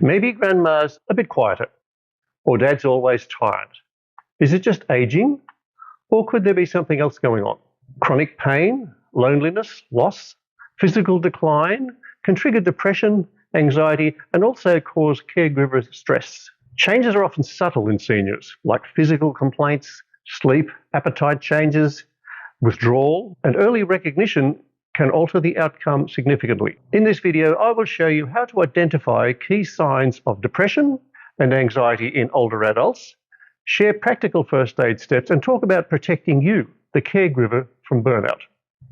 Maybe grandma's a bit quieter, or dad's always tired. Is it just aging, or could there be something else going on? Chronic pain, loneliness, loss, physical decline can trigger depression, anxiety, and also cause caregiver stress. Changes are often subtle in seniors, like physical complaints, sleep, appetite changes, withdrawal, and early recognition can alter the outcome significantly. In this video, I will show you how to identify key signs of depression and anxiety in older adults, share practical first aid steps, and talk about protecting you, the caregiver, from burnout.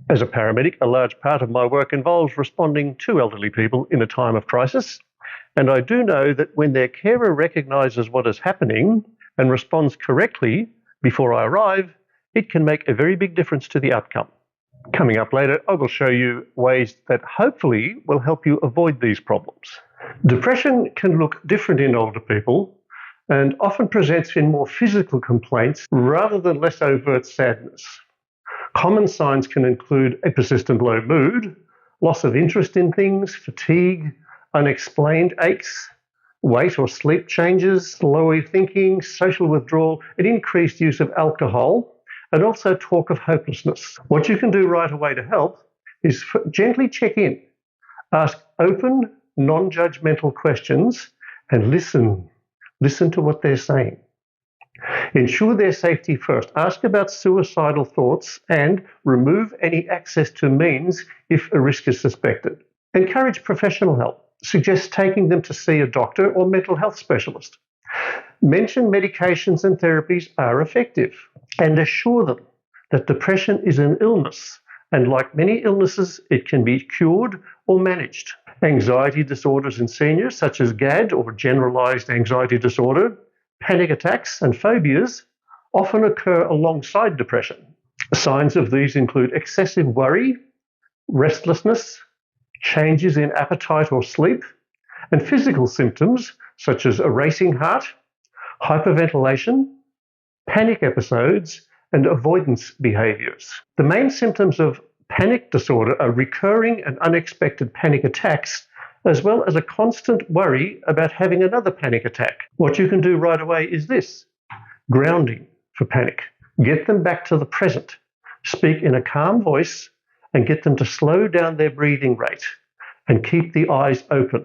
As a paramedic, a large part of my work involves responding to elderly people in a time of crisis, and I do know that when their carer recognises what is happening and responds correctly before I arrive, it can make a very big difference to the outcome. Coming up later, I will show you ways that hopefully will help you avoid these problems. Depression can look different in older people and often presents in more physical complaints rather than less overt sadness. Common signs can include a persistent low mood, loss of interest in things, fatigue, unexplained aches, weight or sleep changes, slower thinking, social withdrawal, and increased use of alcohol, and also talk of hopelessness. What you can do right away to help is gently check in, ask open, non-judgmental questions, and listen to what they're saying. Ensure their safety first. Ask about suicidal thoughts and remove any access to means if a risk is suspected. Encourage professional help. Suggest taking them to see a doctor or mental health specialist. Mention medications and therapies are effective and assure them that depression is an illness, and like many illnesses, it can be cured or managed. Anxiety disorders in seniors, such as GAD or generalized anxiety disorder, panic attacks and phobias often occur alongside depression. Signs of these include excessive worry, restlessness, changes in appetite or sleep, and physical symptoms such as a racing heart, hyperventilation, panic episodes, and avoidance behaviors. The main symptoms of panic disorder are recurring and unexpected panic attacks, as well as a constant worry about having another panic attack. What you can do right away is this: grounding for panic. Get them back to the present. Speak in a calm voice and get them to slow down their breathing rate and keep the eyes open.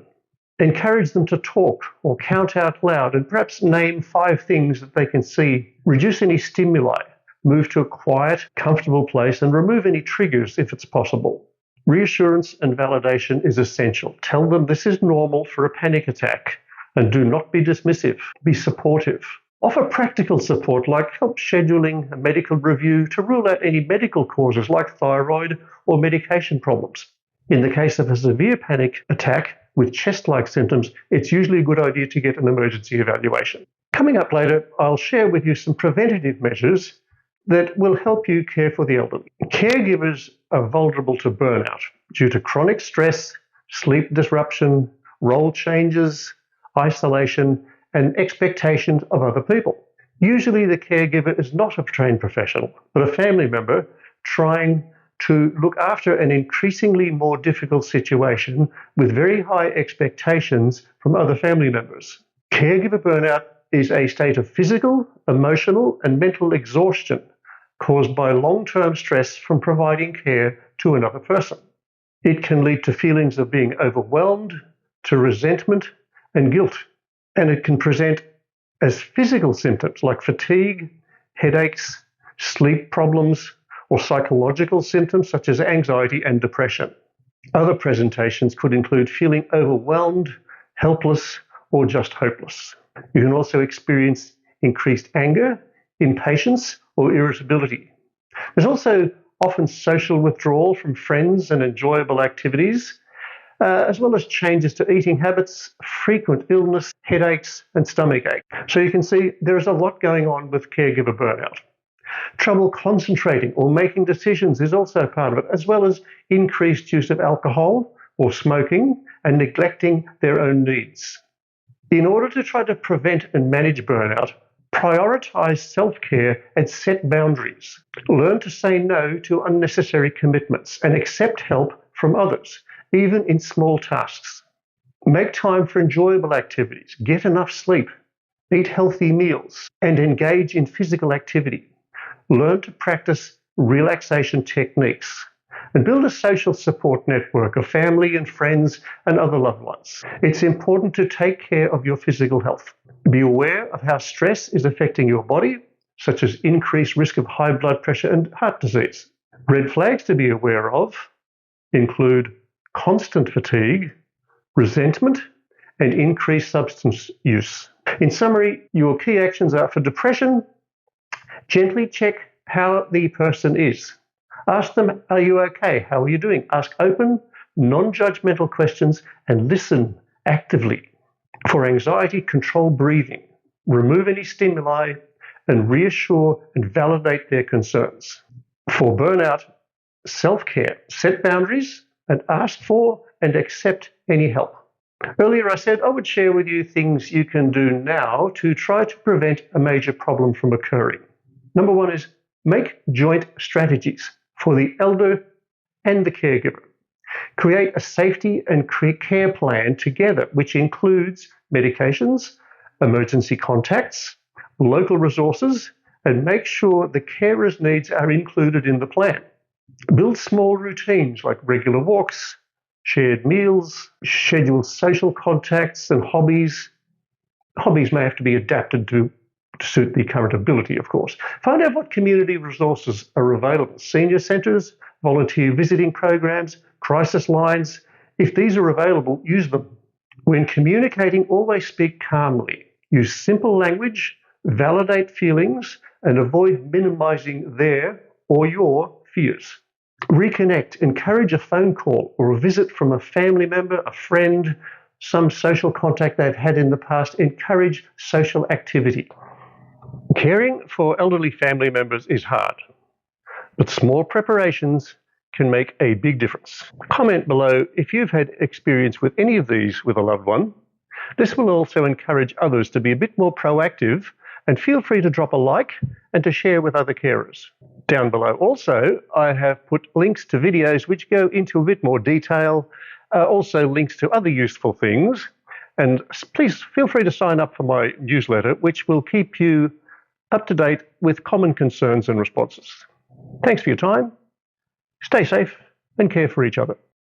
Encourage them to talk or count out loud and perhaps name 5 things that they can see. Reduce any stimuli. Move to a quiet, comfortable place and remove any triggers if it's possible. Reassurance and validation is essential. Tell them this is normal for a panic attack and do not be dismissive. Be supportive. Offer practical support like help scheduling a medical review to rule out any medical causes like thyroid or medication problems. In the case of a severe panic attack with chest-like symptoms, it's usually a good idea to get an emergency evaluation. Coming up later, I'll share with you some preventative measures that will help you care for the elderly. Caregivers are vulnerable to burnout due to chronic stress, sleep disruption, role changes, isolation, and expectations of other people. Usually the caregiver is not a trained professional, but a family member trying to look after an increasingly more difficult situation with very high expectations from other family members. Caregiver burnout is a state of physical, emotional, and mental exhaustion caused by long-term stress from providing care to another person. It can lead to feelings of being overwhelmed, to resentment and guilt, and it can present as physical symptoms like fatigue, headaches, sleep problems, or psychological symptoms such as anxiety and depression. Other presentations could include feeling overwhelmed, helpless, or just hopeless. You can also experience increased anger, impatience, or irritability. There's also often social withdrawal from friends and enjoyable activities, as well as changes to eating habits, frequent illness, headaches, and stomachache. So you can see there is a lot going on with caregiver burnout. Trouble concentrating or making decisions is also part of it, as well as increased use of alcohol or smoking and neglecting their own needs. In order to try to prevent and manage burnout, prioritize self-care and set boundaries. Learn to say no to unnecessary commitments and accept help from others, even in small tasks. Make time for enjoyable activities, get enough sleep, eat healthy meals, and engage in physical activity. Learn to practice relaxation techniques and build a social support network of family and friends and other loved ones. It's important to take care of your physical health. Be aware of how stress is affecting your body, such as increased risk of high blood pressure and heart disease. Red flags to be aware of include constant fatigue, resentment, and increased substance use. In summary, your key actions are for depression: gently check how the person is. Ask them, are you okay? How are you doing? Ask open, non-judgmental questions and listen actively. For anxiety, control breathing, remove any stimuli, and reassure and validate their concerns. For burnout, self-care, set boundaries and ask for and accept any help. Earlier I said I would share with you things you can do now to try to prevent a major problem from occurring. Number one is make joint strategies for the elder and the caregiver. Create a safety and care plan together, which includes medications, emergency contacts, local resources, and make sure the carer's needs are included in the plan. Build small routines like regular walks, shared meals, scheduled social contacts, and hobbies. Hobbies may have to be adapted to suit the current ability, of course. Find out what community resources are available. Senior centres, volunteer visiting programs, crisis lines. If these are available, use them. When communicating, always speak calmly. Use simple language, validate feelings, and avoid minimising their or your fears. Reconnect. Encourage a phone call or a visit from a family member, a friend, some social contact they've had in the past. Encourage social activity. Caring for elderly family members is hard, but small preparations can make a big difference. Comment below if you've had experience with any of these with a loved one. This will also encourage others to be a bit more proactive, and feel free to drop a like and to share with other carers. Down below also, I have put links to videos which go into a bit more detail, also links to other useful things, and please feel free to sign up for my newsletter, which will keep you up to date with common concerns and responses. Thanks for your time. Stay safe and care for each other.